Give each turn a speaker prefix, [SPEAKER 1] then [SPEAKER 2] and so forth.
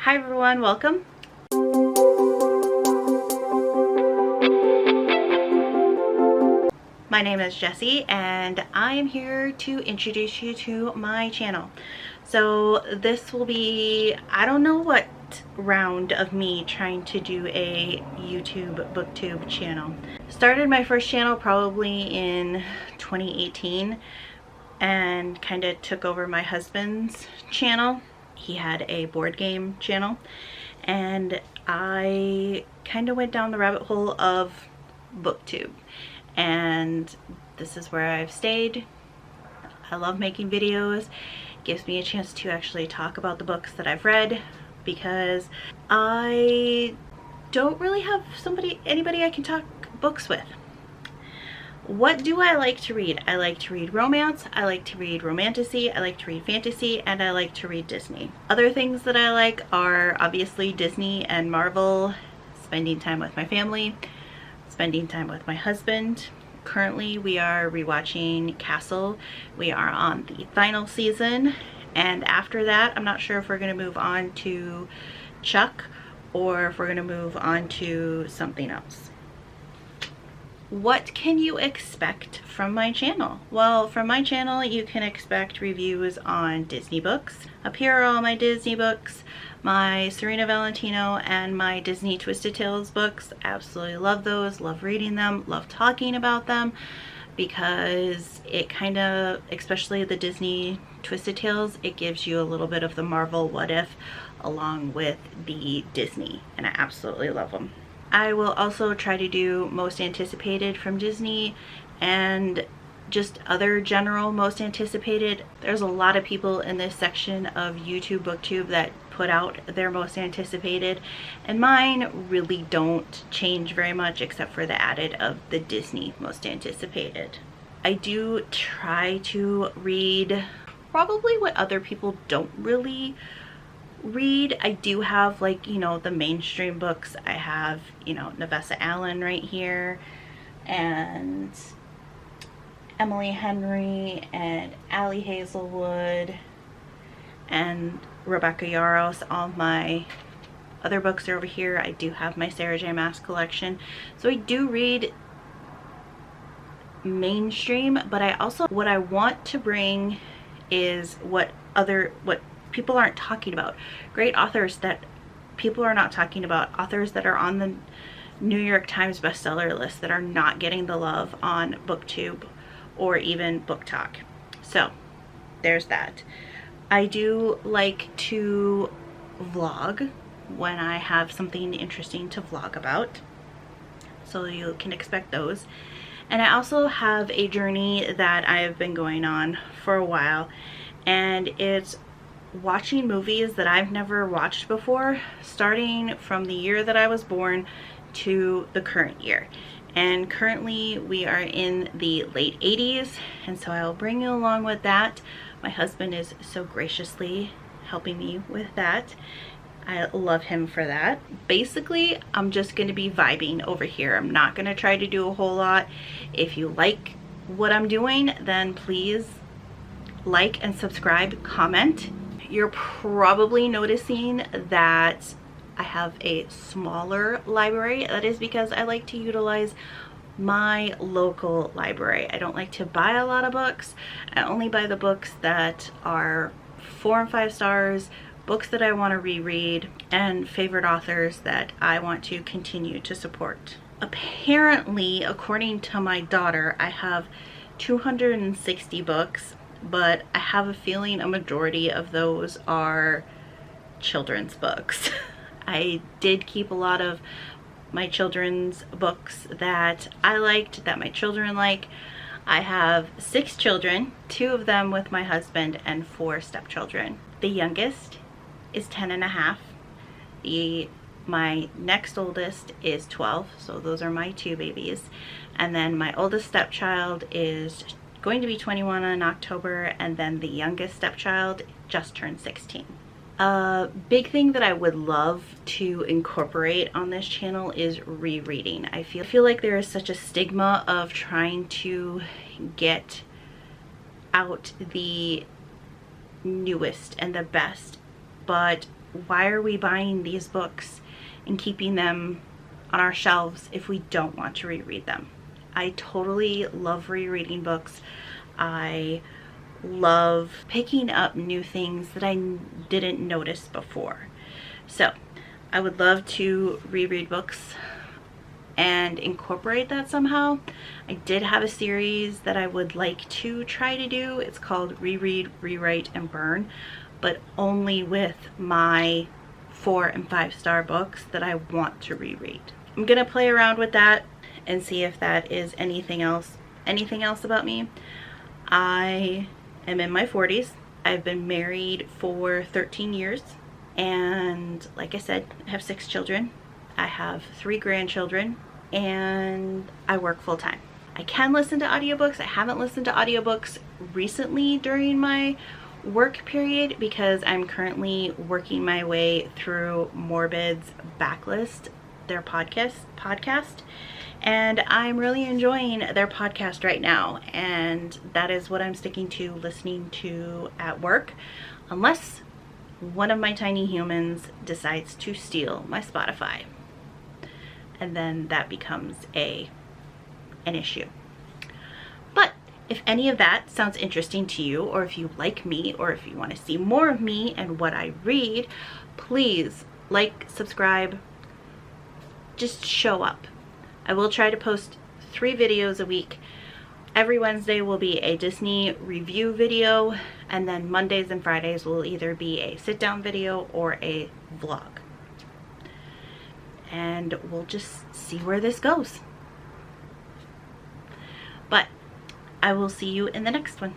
[SPEAKER 1] Hi everyone, welcome. My name is Jessie and I am here to introduce you to my channel. So this will be, I don't know what round of me trying to do a YouTube booktube channel. Started my first channel probably in 2018 and kind of took over my husband's channel. He had a board game channel and I kind of went down the rabbit hole of booktube, and this is where I've stayed. I love making videos. It gives me a chance to actually talk about the books that I've read, because I don't really have anybody I can talk books with. What do I like to read? I like to read romance, I like to read romantasy, I like to read fantasy, and I like to read Disney. Other things that I like are obviously Disney and Marvel, spending time with my family, spending time with my husband. Currently we are rewatching Castle. We are on the final season, and after that I'm not sure if we're going to move on to Chuck or if we're going to move on to something else. What can you expect from my channel? Well, from my channel you can expect reviews on Disney books. Up here are all my Disney books, my Serena Valentino and my Disney Twisted Tales books. Absolutely love those, love reading them, love talking about them, because it kind of, especially the Disney Twisted Tales, it gives you a little bit of the Marvel what if along with the Disney, and I absolutely love them. I will also try to do most anticipated from Disney and just other general most anticipated. There's a lot of people in this section of YouTube booktube that put out their most anticipated, and mine really don't change very much except for the added of the Disney most anticipated. I do try to read probably what other people don't really read. I do have, like, you know, the mainstream books. I have, you know, Nevessa Allen right here, and Emily Henry and Allie Hazelwood and Rebecca Yarros. All my other books are over here. I do have my Sarah J Maas collection, so I do read mainstream, but I also, what I want to bring is what people aren't talking about. Great authors that people are not talking about. Authors that are on the New York Times bestseller list that are not getting the love on BookTube or even Book Talk. So there's that. I do like to vlog when I have something interesting to vlog about, so you can expect those. And I also have a journey that I have been going on for a while, and it's watching movies that I've never watched before, starting from the year that I was born to the current year. And currently we are in the late 80s, and so I'll bring you along with that. My husband is so graciously helping me with that. I love him for that. Basically, I'm just going to be vibing over here. I'm not going to try to do a whole lot. If you like what I'm doing, then please like and subscribe, comment. You're probably noticing that I have a smaller library. That is because I like to utilize my local library. I don't like to buy a lot of books. I only buy the books that are 4 and 5 stars, books that I want to reread, and favorite authors that I want to continue to support. Apparently, according to my daughter, I have 260 books, but I have a feeling a majority of those are children's books. I did keep a lot of my children's books that I liked, that my children like. I have 6 children, 2 of them with my husband and 4 stepchildren. The youngest is 10 and a half. My next oldest is 12, so those are my 2 babies. And then my oldest stepchild is going to be 21 in October, and then the youngest stepchild just turned 16. A big thing that I would love to incorporate on this channel is rereading. I feel like there is such a stigma of trying to get out the newest and the best, but why are we buying these books and keeping them on our shelves if we don't want to reread them? I totally love rereading books. I love picking up new things that I didn't notice before. So I would love to reread books and incorporate that somehow. I did have a series that I would like to try to do. It's called Reread, Rewrite, and Burn, but only with my 4 and 5-star books that I want to reread. I'm gonna play around with that and see if that is anything else about me. I am in my 40s. I've been married for 13 years. And like I said, I have 6 children. I have 3 grandchildren, and I work full time. I can listen to audiobooks. I haven't listened to audiobooks recently during my work period because I'm currently working my way through Morbid's Backlist, their podcast, and I'm really enjoying their podcast right now, and that is what I'm sticking to listening to at work, unless one of my tiny humans decides to steal my Spotify, and then that becomes an issue. But if any of that sounds interesting to you, or if you like me, or if you want to see more of me and what I read, please like, subscribe, just show up. I will try to post 3 videos a week. Every Wednesday will be a Disney review video, and then Mondays and Fridays will either be a sit-down video or a vlog. And we'll just see where this goes. But I will see you in the next one.